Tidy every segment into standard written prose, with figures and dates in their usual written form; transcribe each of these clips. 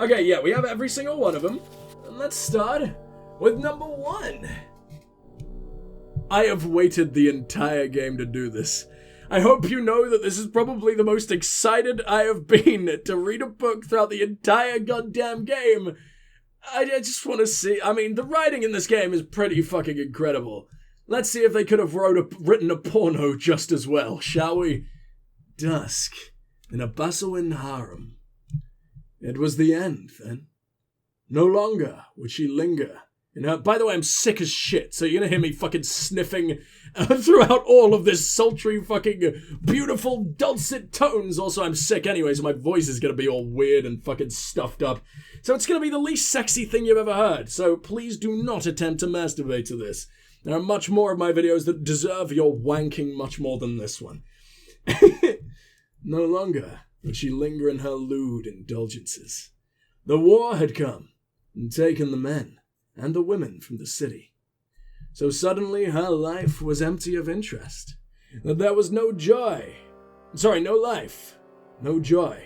Okay, yeah, we have every single one of them. And let's start with number 1. I have waited the entire game to do this. I hope you know that this is probably the most excited I have been to read a book throughout the entire goddamn game. I just want to see. I mean, the writing in this game is pretty fucking incredible. Let's see if they could have written a porno just as well, shall we? Dusk, in a bustling harem. It was the end, then. No longer would she linger in her... By the way, I'm sick as shit, so you're gonna hear me fucking sniffing throughout all of this sultry fucking beautiful dulcet tones. Also, I'm sick anyway, so my voice is gonna be all weird and fucking stuffed up. So it's gonna be the least sexy thing you've ever heard, so please do not attempt to masturbate to this. There are much more of my videos that deserve your wanking much more than this one. No longer would she linger in her lewd indulgences. The war had come and taken the men and the women from the city. So suddenly her life was empty of interest. That there was no joy. Sorry, no life. No joy.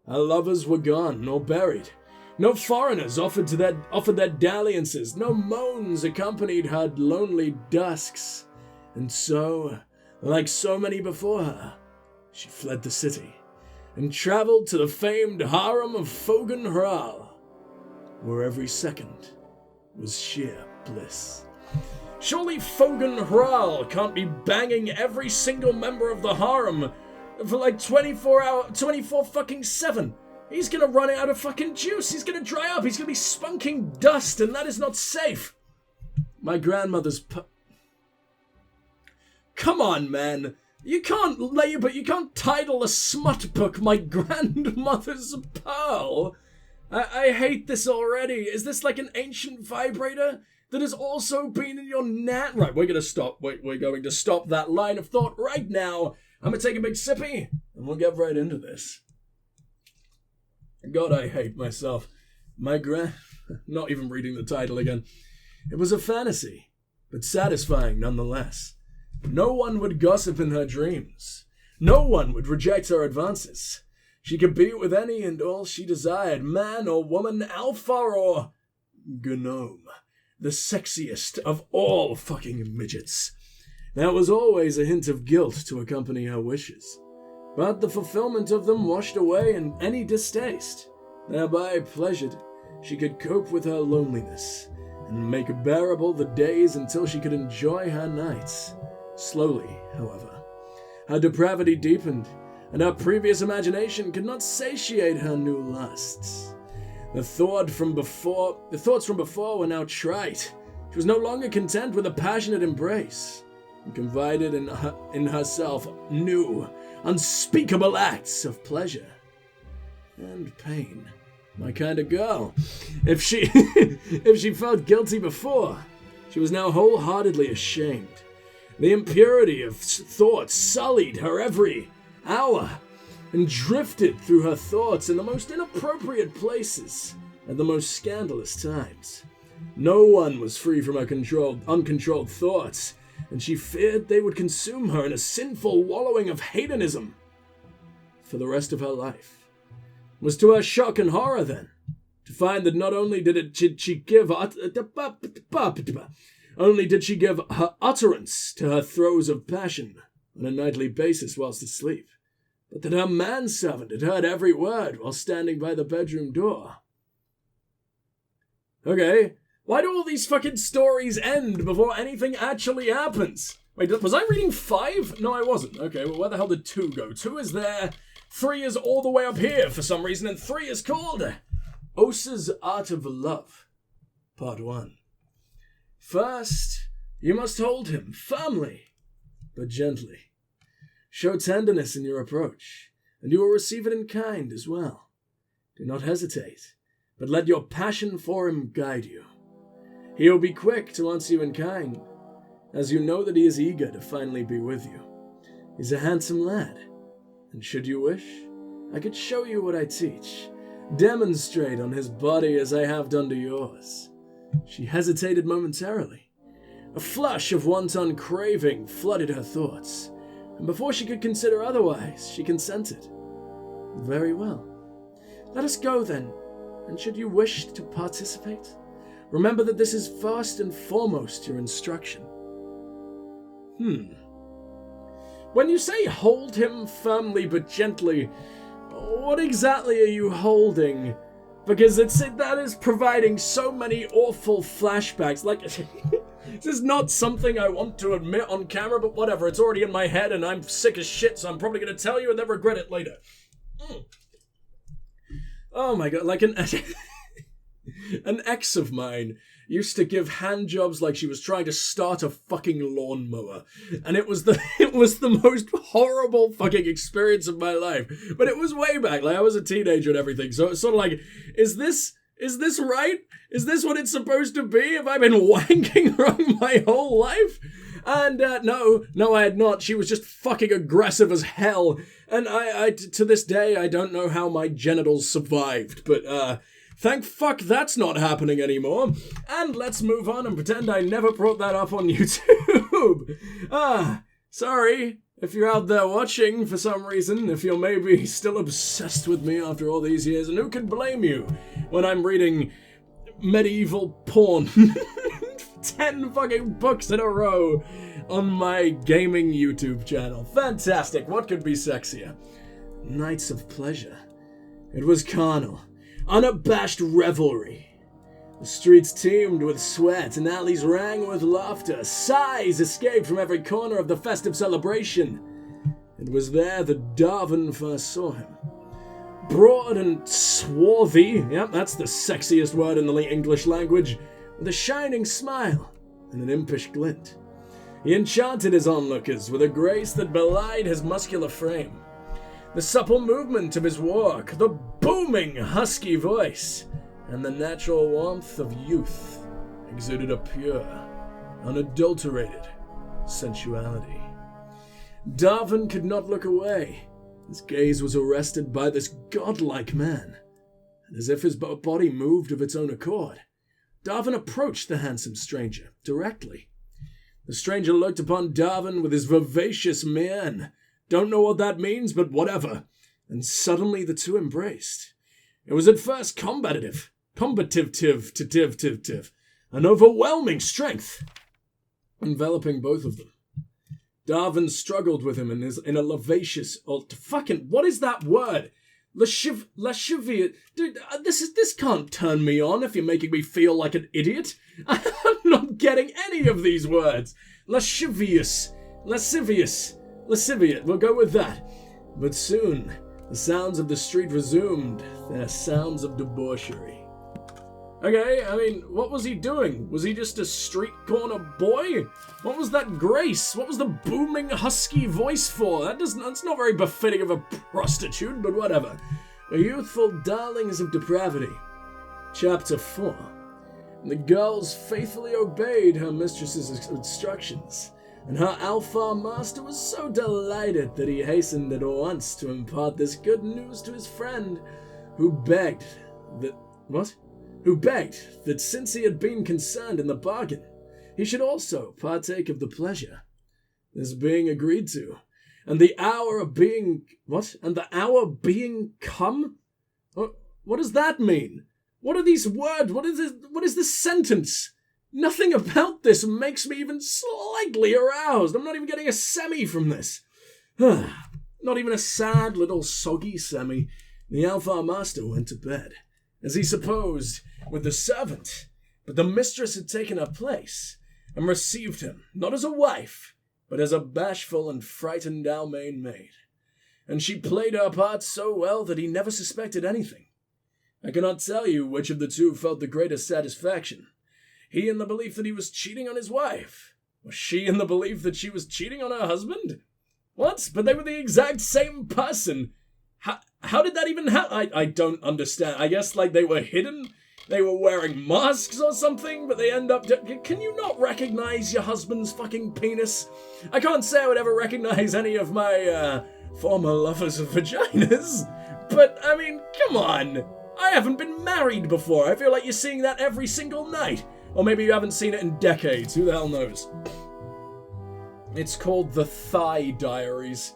Her lovers were gone or buried. No foreigners offered their dalliances. No moans accompanied her lonely dusks. And so, like so many before her, she fled the city and traveled to the famed harem of Fogan Hral, where every second was sheer bliss. Surely Fogan Hral can't be banging every single member of the harem for like 24 fucking 7. He's gonna run out of fucking juice. He's gonna dry up. He's gonna be spunking dust, and that is not safe. My grandmother's Come on, man. You can't title a smut book My Grandmother's Pearl. I hate this already. Is this like an ancient vibrator that has also been in your Right, we're gonna stop. We're going to stop that line of thought right now. I'm gonna take a big sippy, and we'll get right into this. God, I hate myself. Not even reading the title again. It was a fantasy, but satisfying nonetheless. No one would gossip in her dreams. No one would reject her advances. She could be with any and all she desired, man or woman, alpha or gnome, the sexiest of all fucking midgets. There was always a hint of guilt to accompany her wishes, but the fulfillment of them washed away any distaste. Thereby pleasured, she could cope with her loneliness and make bearable the days until she could enjoy her nights. Slowly, however, her depravity deepened, and her previous imagination could not satiate her new lusts. The thoughts from before were now trite. She was no longer content with a passionate embrace, and confided in herself new, unspeakable acts of pleasure and pain. My kind of girl. If she felt guilty before, she was now wholeheartedly ashamed. The impurity of thought sullied her every hour and drifted through her thoughts in the most inappropriate places at the most scandalous times. No one was free from her uncontrolled thoughts, and she feared they would consume her in a sinful wallowing of hedonism for the rest of her life. It was to her shock and horror, then, to find that not only did she give her utterance to her throes of passion on a nightly basis whilst asleep, but that her manservant had heard every word while standing by the bedroom door. Okay, why do all these fucking stories end before anything actually happens? Wait, was I reading 5? No, I wasn't. Okay, well, where the hell did 2 go? 2 is there, 3 is all the way up here for some reason, and 3 is called Osa's Art of Love, Part 1. First, you must hold him firmly, but gently. Show tenderness in your approach, and you will receive it in kind as well. Do not hesitate, but let your passion for him guide you. He will be quick to answer you in kind, as you know that he is eager to finally be with you. He's a handsome lad, and should you wish, I could show you what I teach, demonstrate on his body as I have done to yours. She hesitated momentarily. A flush of wanton craving flooded her thoughts, and before she could consider otherwise, she consented. Very well. Let us go, then. and should you wish to participate, remember that this is first and foremost your instruction. When you say hold him firmly but gently, what exactly are you holding? Because that is providing so many awful flashbacks. Like, this is not something I want to admit on camera, but whatever. It's already in my head and I'm sick as shit, so I'm probably going to tell you and then regret it later. Oh my god, like an ex of mine used to give handjobs like she was trying to start a fucking lawnmower. And it was the most horrible fucking experience of my life. But it was way back, like I was a teenager and everything. So it's sort of like, is this right? Is this what it's supposed to be? Have I been wanking wrong my whole life? And no, I had not. She was just fucking aggressive as hell. And I to this day, I don't know how my genitals survived. But thank fuck that's not happening anymore. And let's move on and pretend I never brought that up on YouTube. Sorry if you're out there watching for some reason, if you're maybe still obsessed with me after all these years, and who can blame you when I'm reading medieval porn 10 fucking books in a row on my gaming YouTube channel. Fantastic. What could be sexier? Nights of pleasure. It was carnal, unabashed revelry. The streets teemed with sweat and alleys rang with laughter. Sighs escaped from every corner of the festive celebration. It was there that Darwin first saw him. Broad and swarthy, yep, that's the sexiest word in the English language, with a shining smile and an impish glint. He enchanted his onlookers with a grace that belied his muscular frame. The supple movement of his walk, the booming, husky voice, and the natural warmth of youth exuded a pure, unadulterated sensuality. Darwin could not look away. His gaze was arrested by this godlike man, and as if his body moved of its own accord, Darwin approached the handsome stranger directly. The stranger looked upon Darwin with his vivacious mien. Don't know what that means, but whatever. And suddenly the two embraced. It was at first combative, an overwhelming strength, enveloping both of them. Darwin struggled with him in a lascivious, what is that word? Lascivious. Dude, this can't turn me on if you're making me feel like an idiot. I'm not getting any of these words. Lascivious. We'll go with that. But soon, the sounds of the street resumed their sounds of debauchery. Okay, I mean, what was he doing? Was he just a street corner boy? What was that grace? What was the booming husky voice for? That's not very befitting of a prostitute, but whatever. The youthful darlings of depravity. Chapter 4. The girls faithfully obeyed her mistress's instructions, and her alpha master was so delighted that he hastened at once to impart this good news to his friend, who begged that since he had been concerned in the bargain, he should also partake of the pleasure. This being agreed to, and the hour being come? What does that mean? What are these words? What is this sentence? Nothing about this makes me even slightly aroused. I'm not even getting a semi from this. Not even a sad little soggy semi. The Alpha Master went to bed, as he supposed, with the servant, but the mistress had taken her place and received him, not as a wife, but as a bashful and frightened Almain maid. And she played her part so well that he never suspected anything. I cannot tell you which of the two felt the greatest satisfaction. He in the belief that he was cheating on his wife, or she in the belief that she was cheating on her husband? What? But they were the exact same person. How did that even happen? I don't understand. I guess like they were hidden? They were wearing masks or something, but they end up... Can you not recognize your husband's fucking penis? I can't say I would ever recognize any of my former lovers' vaginas, but I mean, come on. I haven't been married before. I feel like you're seeing that every single night. Or maybe you haven't seen it in decades. Who the hell knows? It's called The Thigh Diaries.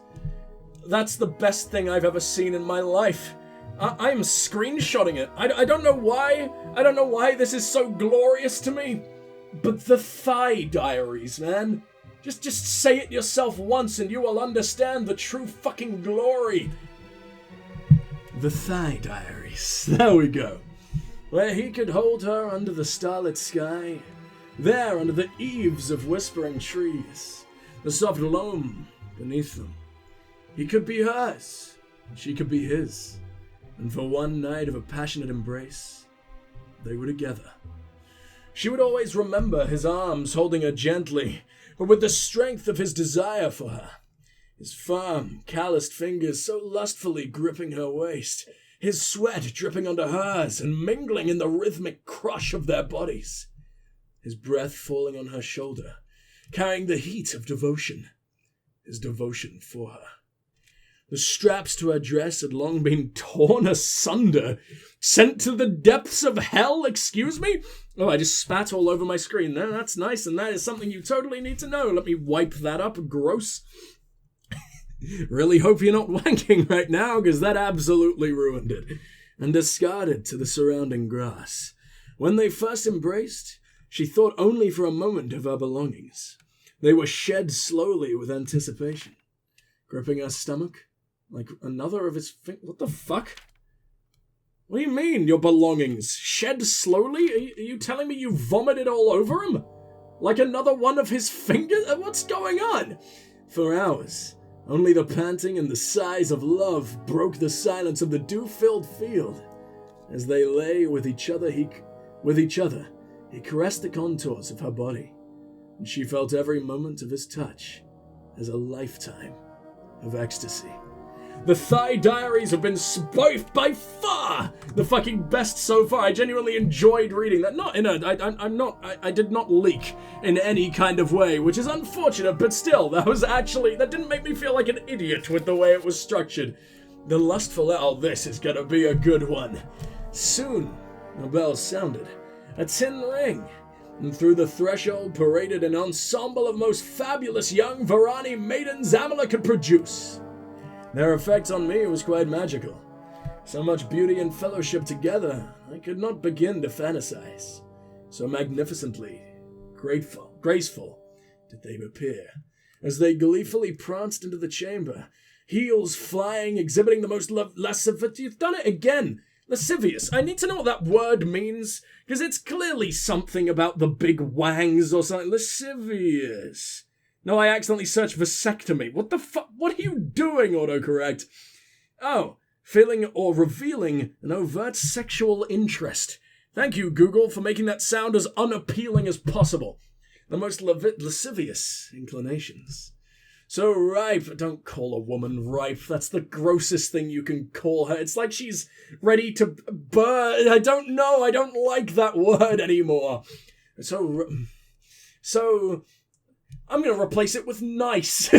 That's the best thing I've ever seen in my life. I'm screenshotting it. I don't know why. I don't know why this is so glorious to me. But the Thigh Diaries, man. Just say it yourself once and you will understand the true fucking glory. The Thigh Diaries. There we go. Where he could hold her under the starlit sky. There under the eaves of whispering trees. The soft loam beneath them. He could be hers. She could be his. And for one night of a passionate embrace, they were together. She would always remember his arms holding her gently, but with the strength of his desire for her. His firm, calloused fingers so lustfully gripping her waist, his sweat dripping onto hers and mingling in the rhythmic crush of their bodies. His breath falling on her shoulder, carrying the heat of devotion. His devotion for her. The straps to her dress had long been torn asunder. Sent to the depths of hell, excuse me? Oh, I just spat all over my screen there. That's nice, and that is something you totally need to know. Let me wipe that up. Gross. Really hope you're not wanking right now, because that absolutely ruined it. And discarded to the surrounding grass. When they first embraced, she thought only for a moment of her belongings. They were shed slowly with anticipation. Gripping her stomach, like another of his what the fuck? What do you mean, your belongings? Shed slowly? Are you telling me you vomited all over him? Like another one of his fingers? What's going on? For hours, only the panting and the sighs of love broke the silence of the dew-filled field. As they lay with each other, he caressed the contours of her body, and she felt every moment of his touch as a lifetime of ecstasy. The Thigh Diaries have been by far the fucking best so far. I genuinely enjoyed reading that. I did not leak in any kind of way, which is unfortunate, but still, that didn't make me feel like an idiot with the way it was structured. The lustful this is gonna be a good one. Soon, the bell sounded. A tin ring. And through the threshold paraded an ensemble of most fabulous young Varani maidens Amalur could produce. Their effect on me was quite magical. So much beauty and fellowship together, I could not begin to fantasize. So magnificently graceful did they appear, as they gleefully pranced into the chamber, heels flying, exhibiting the most lascivious. You've done it again! Lascivious. I need to know what that word means, because it's clearly something about the big wangs or something. Lascivious. No, I accidentally searched vasectomy. What the fuck? What are you doing, autocorrect? Oh, feeling or revealing an overt sexual interest. Thank you, Google, for making that sound as unappealing as possible. The most lascivious inclinations. So ripe. Don't call a woman ripe. That's the grossest thing you can call her. It's like she's ready to burn. I don't know. I don't like that word anymore. So I'm going to replace it with nice.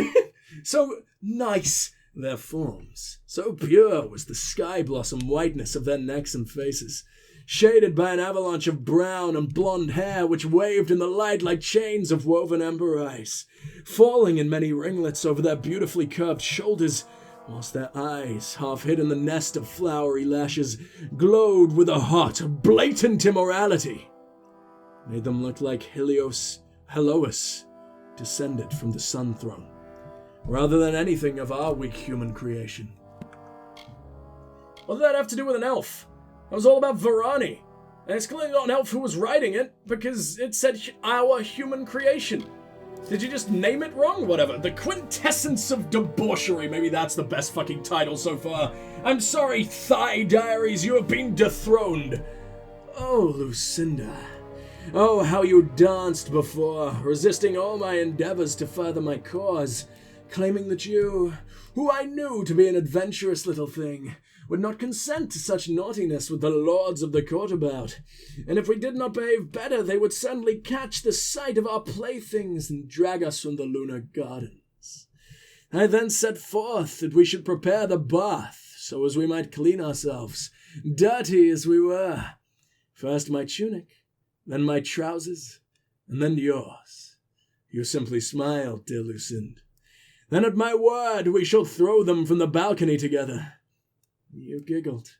So nice their forms. So pure was the sky blossom whiteness of their necks and faces, shaded by an avalanche of brown and blonde hair which waved in the light like chains of woven ember ice, falling in many ringlets over their beautifully curved shoulders, whilst their eyes, half hid in the nest of flowery lashes, glowed with a hot, blatant immorality. Made them look like Helois, descended from the sun throne, rather than anything of our weak human creation. What did that have to do with an elf? It was all about Varani, and it's clearly not an elf who was writing it, because it said our human creation. Did you just name it wrong? Whatever. The quintessence of debauchery. Maybe that's the best fucking title so far. I'm sorry, Thigh Diaries, you have been dethroned. Oh, Lucinda. Oh, how you danced before, resisting all my endeavors to further my cause, claiming that you, who I knew to be an adventurous little thing, would not consent to such naughtiness with the lords of the court about, and if we did not behave better, they would certainly catch the sight of our playthings and drag us from the lunar gardens. I then set forth that we should prepare the bath, so as we might clean ourselves, dirty as we were. First my tunic, then my trousers, and then yours. You simply smiled, dear Lucinda. Then at my word we shall throw them from the balcony together. You giggled.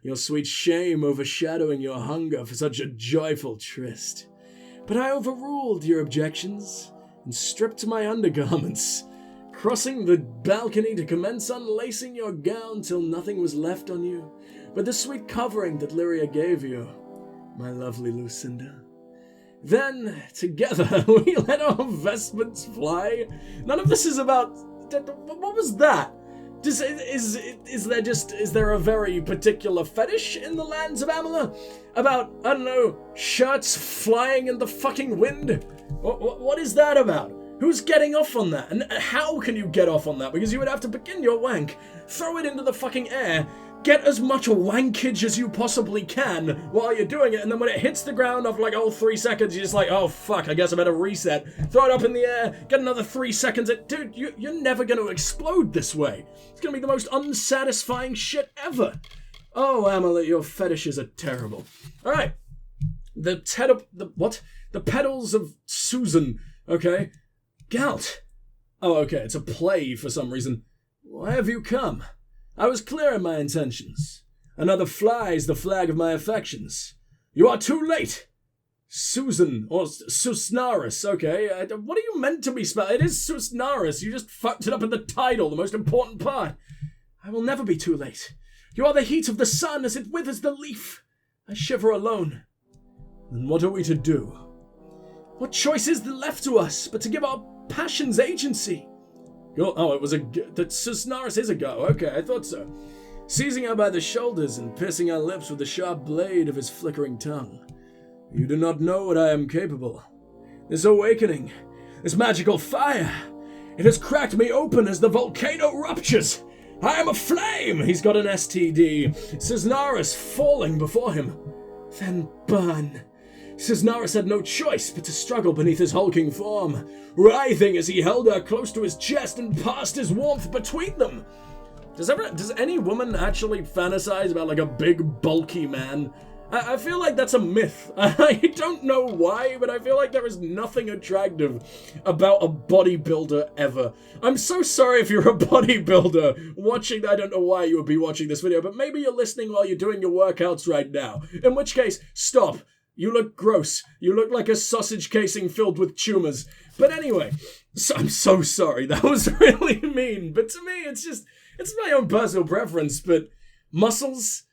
your sweet shame overshadowing your hunger for such a joyful tryst. But I overruled your objections and stripped my undergarments, crossing the balcony to commence unlacing your gown till nothing was left on you but the sweet covering that Lyria gave you, my lovely Lucinda. Then, together, we let our vestments fly. None of this is about... What was that? Is there a very particular fetish in the lands of Amalur? About, I don't know, shirts flying in the fucking wind? What is that about? Who's getting off on that? And how can you get off on that? Because you would have to begin your wank, throw it into the fucking air, get as much wankage as you possibly can while you're doing it, and then when it hits the ground after like, 3 seconds, you're just like, oh fuck, I guess I better reset. Throw it up in the air, get another 3 seconds. Dude, you're never gonna explode this way. It's gonna be the most unsatisfying shit ever. Oh, Amalur, your fetishes are terrible. Alright. The Petals of Susan, okay? Galt. Oh, okay, it's a play for some reason. Why have you come? I was clear in my intentions. Another flies the flag of my affections. You are too late! Susan, or Susnaris, okay. What are you meant to be spelled? It is Susnaris. You just fucked it up in the title, the most important part. I will never be too late. You are the heat of the sun as it withers the leaf. I shiver alone. Then what are we to do? What choice is there left to us but to give our passions agency? Oh, it was that Susnaris is a go. Okay, I thought so. Seizing her by the shoulders and piercing her lips with the sharp blade of his flickering tongue. You do not know what I am capable. This awakening, this magical fire, it has cracked me open as the volcano ruptures. I am aflame! He's got an STD. Susnaris falling before him. Then burn. Susnaris had no choice but to struggle beneath his hulking form, writhing as he held her close to his chest and passed his warmth between them. Does any woman actually fantasize about like a big bulky man? I feel like that's a myth. I don't know why, but I feel like there is nothing attractive about a bodybuilder ever. I'm so sorry if you're a bodybuilder watching. I don't know why you would be watching this video, but maybe you're listening while you're doing your workouts right now. In which case, stop. You look gross. You look like a sausage casing filled with tumors. But anyway, I'm so sorry. That was really mean. But to me, it's my own personal preference. But muscles,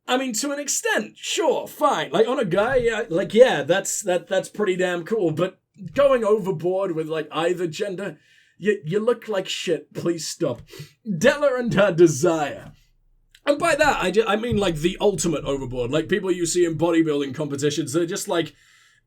I mean, to an extent, sure, fine. Like on a guy, yeah, that's pretty damn cool. But going overboard with like either gender, you look like shit. Please stop. Della and her desire. And by that, I mean like the ultimate overboard. Like people you see in bodybuilding competitions, they're just like,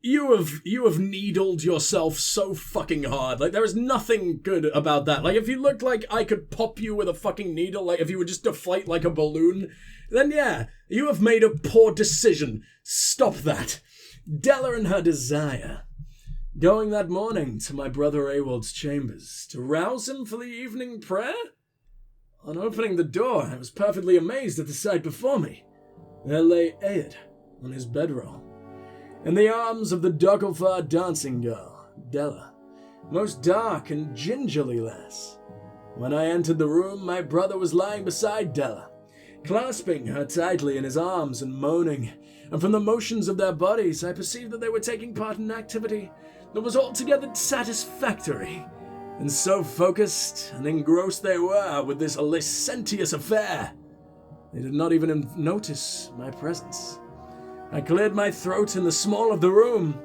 you have needled yourself so fucking hard. Like there is nothing good about that. Like if you looked like I could pop you with a fucking needle, like if you were just deflate like a balloon, then yeah, you have made a poor decision. Stop that. Della and her desire. Going that morning to my brother Awald's chambers to rouse him for the evening prayer? On opening the door, I was perfectly amazed at the sight before me. There lay Aed on his bedroll, in the arms of the Dogglefar dancing girl, Della, most dark and gingerly lass. When I entered the room, my brother was lying beside Della, clasping her tightly in his arms and moaning, and from the motions of their bodies, I perceived that they were taking part in an activity that was altogether satisfactory. And so focused and engrossed they were with this licentious affair, they did not even notice my presence. I cleared my throat in the small of the room,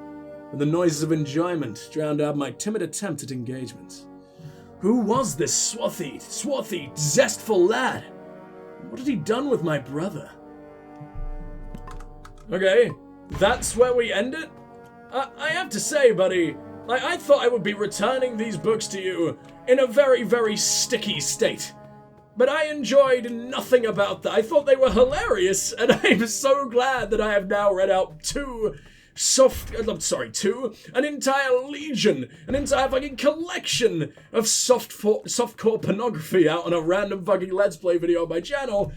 and the noises of enjoyment drowned out my timid attempt at engagement. Who was this swarthy, zestful lad? What had he done with my brother? Okay, that's where we end it? I have to say, buddy, I thought I would be returning these books to you in a very, very sticky state. But I enjoyed nothing about that. I thought they were hilarious, and I'm so glad that I have now read out an entire legion, an entire fucking collection of softcore pornography out on a random fucking Let's Play video on my channel.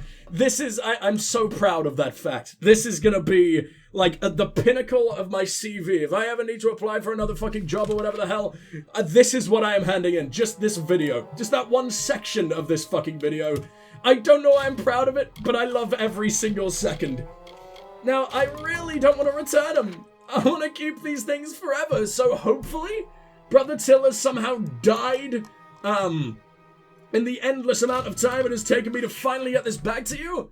I'm so proud of that fact. This is gonna be, like, at the pinnacle of my CV. If I ever need to apply for another fucking job or whatever the hell, this is what I am handing in. Just this video. Just that one section of this fucking video. I don't know why I'm proud of it, but I love every single second. Now, I really don't want to return them. I want to keep these things forever, so hopefully Brother Till has somehow died, in the endless amount of time it has taken me to finally get this back to you.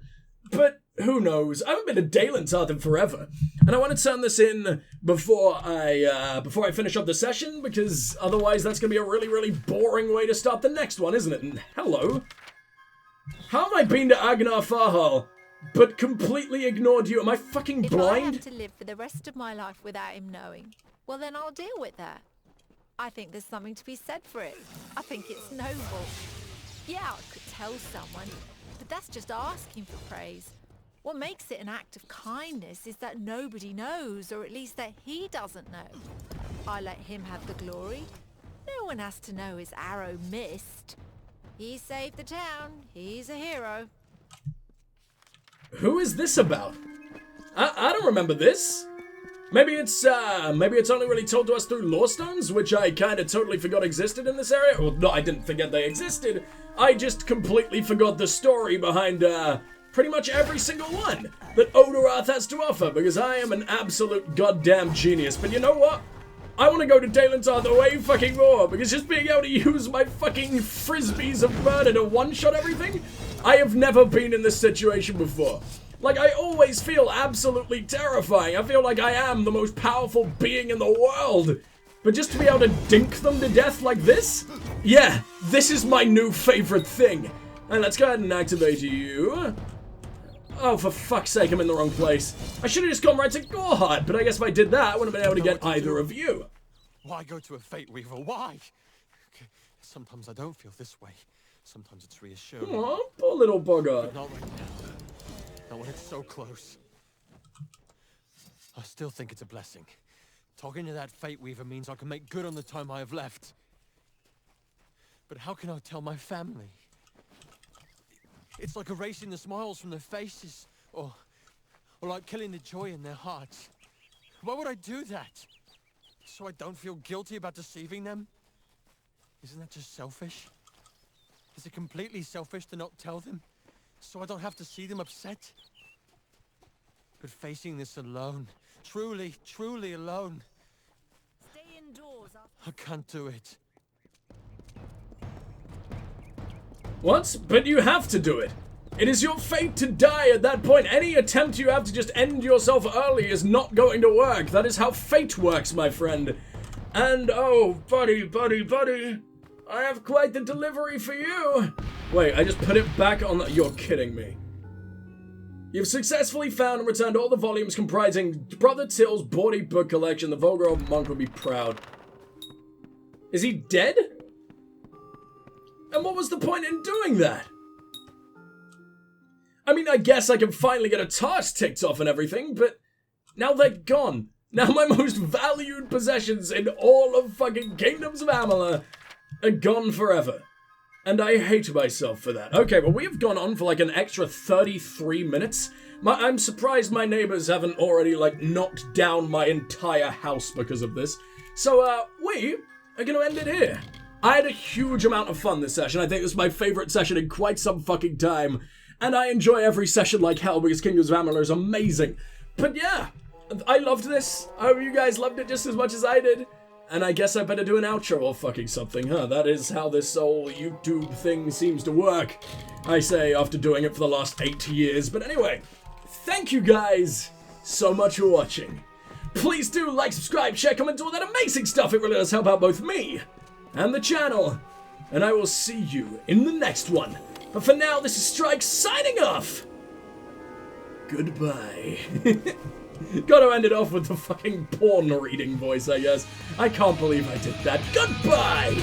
But who knows? I haven't been to Daylantarth in forever, and I want to turn this in before I finish up the session, because otherwise that's going to be a really, really boring way to start the next one, isn't it? And hello. How have I been to Agnar Farhal, but completely ignored you? Am I fucking blind? If I have to live for the rest of my life without him knowing, well then I'll deal with that. I think there's something to be said for it. I think it's noble. Yeah, I could tell someone, but that's just asking for praise. What makes it an act of kindness is that nobody knows, or at least that he doesn't know. I let him have the glory. No one has to know his arrow missed. He saved the town. He's a hero. Who is this about? I don't remember this. Maybe it's only really told to us through lore stones, which I kind of totally forgot existed in this area. Well, no, I didn't forget they existed. I just completely forgot the story behind, pretty much every single one that Odorath has to offer, because I am an absolute goddamn genius. But you know what? I want to go to Daylantarth way fucking more, because just being able to use my fucking frisbees of murder to one-shot everything, I have never been in this situation before. Like, I always feel absolutely terrifying. I feel like I am the most powerful being in the world. But just to be able to dink them to death like this? Yeah, this is my new favorite thing. And let's go ahead and activate you. Oh, for fuck's sake, I'm in the wrong place. I should have just gone right to Gorehart, but I guess if I did that, I wouldn't have been able to get either of you. Why go to a Fate Weaver? Why? Sometimes I don't feel this way. Sometimes it's reassuring. Aw, poor little bugger. But not right now. Not when it's so close. I still think it's a blessing. Talking to that Fate Weaver means I can make good on the time I have left. But how can I tell my family? It's like erasing the smiles from their faces, or like killing the joy in their hearts. Why would I do that? So I don't feel guilty about deceiving them? Isn't that just selfish? Is it completely selfish to not tell them, so I don't have to see them upset? But facing this alone, truly, truly alone, Stay indoors. I can't do it. What? But you have to do it. It is your fate to die at that point. Any attempt you have to just end yourself early is not going to work. That is how fate works, my friend. And, oh, buddy, I have quite the delivery for you. Wait, I just put it back on the... You're kidding me. You've successfully found and returned all the volumes comprising Brother Till's bawdy book collection. The vulgar old monk would be proud. Is he dead? And what was the point in doing that? I mean, I guess I can finally get a task ticked off and everything, but now they're gone. Now my most valued possessions in all of fucking Kingdoms of Amalur are gone forever. And I hate myself for that. Okay, well, we have gone on for like an extra 33 minutes. I'm surprised my neighbors haven't already, like, knocked down my entire house because of this. So, we are gonna end it here. I had a huge amount of fun this session. I think this is my favorite session in quite some fucking time. And I enjoy every session like hell because Kingdoms of Amalur is amazing. But yeah, I loved this. I hope you guys loved it just as much as I did. And I guess I better do an outro or fucking something, huh? That is how this whole YouTube thing seems to work. I say after doing it for the last 8 years. But anyway, thank you guys so much for watching. Please do like, subscribe, share, comment, do all that amazing stuff. It really does help out both me and the channel. And I will see you in the next one. But for now, this is Strike signing off. Goodbye. Gotta end it off with the fucking porn reading voice, I guess. I can't believe I did that. Goodbye!